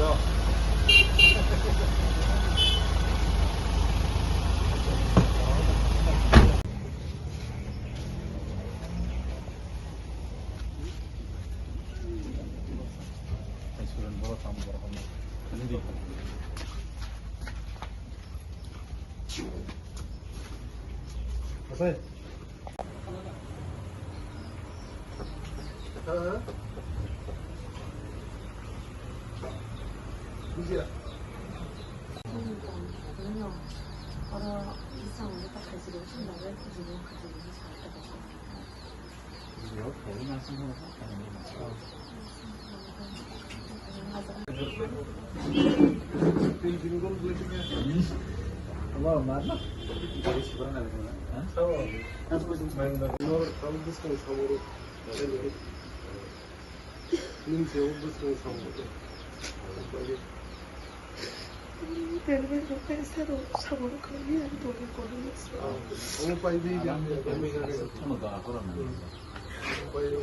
Apa? Bisa. Allah mana? Garis berapa lagi? Tahu. Main dah. Kalau bus kan sama. Ini jauh bus kan sama. Terus sampai seru sama kalian tuh di kolam. Oh, pai di dia. Sama dah aku orang. Pai di.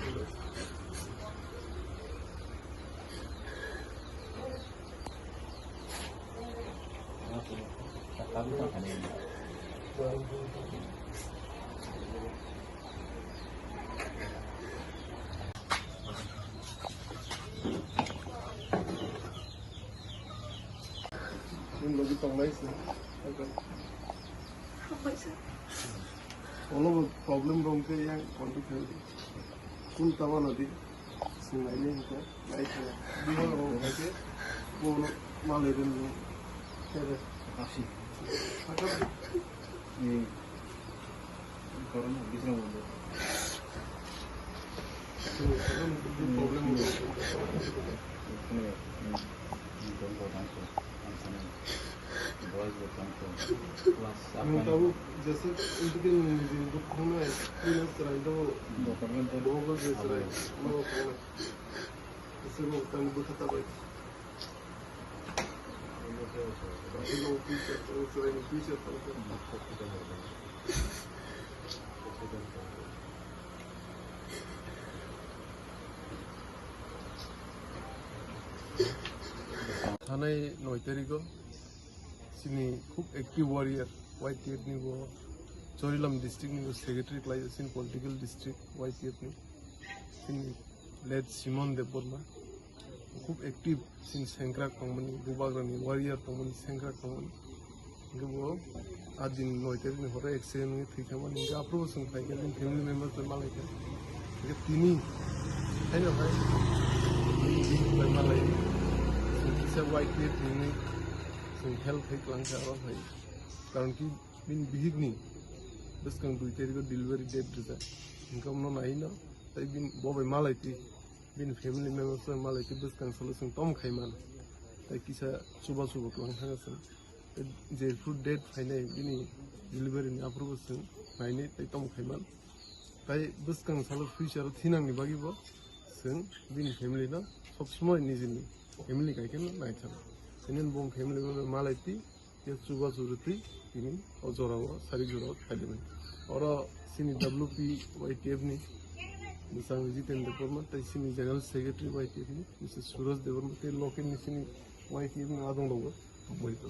Ini lagi tolong sih. Apa sih? Kalau problem rongke yang konflik itu, pun tahu nanti sebenarnya itu baik ya. Dia orang itu, kalau malah itu, ada kasih. Apa? Ini corona bisa nggak? Ini problem itu. tahu जैसे इनके Nukhungo ini serai itu bohong je serai mau kena इससे वो तंग बुझता भाई ये लोग पीछे तो सेrai पीछे तो थाने 9 तारिख को सिनी खूब एक्टिव वॉरियर वाइट टेप नि वो चोरीलम डिस्ट्रिक्ट नि सेक्रेटरी क्लाइज सिन पॉलिटिकल डिस्ट्रिक्ट वाइट टेप नि सिनी लेड सिमन देबबर्मा खूब एक्टिव सिन सेंक्रा कंपनी बुबाग्रानी वॉरियर कंपनी सेंक्रा कंपनी इनके वो आज दिन 9 तारिख नि हरे एक्सीडेंट नि थैखामोन इनके अप्रूवल जों फाइगोन इन फैमिली मेंबर्स मालायखो इनके तिनि हैनो हाय मालाय से वाइट टेप नि जों हेल्प है लांखाराव है कारण कि बिन बिहिगनि बस कं 2 तारिख डिलीवरी डेट रजा इनकम न नाइनो तै बिन बबे मालायति बिन फैमिली मेंबर्स मालायति बस कं सलुशन तम खाइमान तै किसा सुबा लांखागासन जे फुड डेट फाइनाय बिनि डिलीवरी नि अप्रूवल जों नायनि तै तम खाइमान तै बस कं सलु फ्यूचर थिनांनि बागिबो जों बिन फैमिली न सब समय निजिनि family गायखेन नायथार Ini bom family member Malaiti, dia coba suruti ini ojorawa, sari jorawa kalian. Orang sini WP YTF ni, misalnya Jitin Debbarma, tapi sini General Secretary YTF ni, Mr. Suraj Debbarma, tapi lokal ni sini YTF ni ada orang logo, apa itu?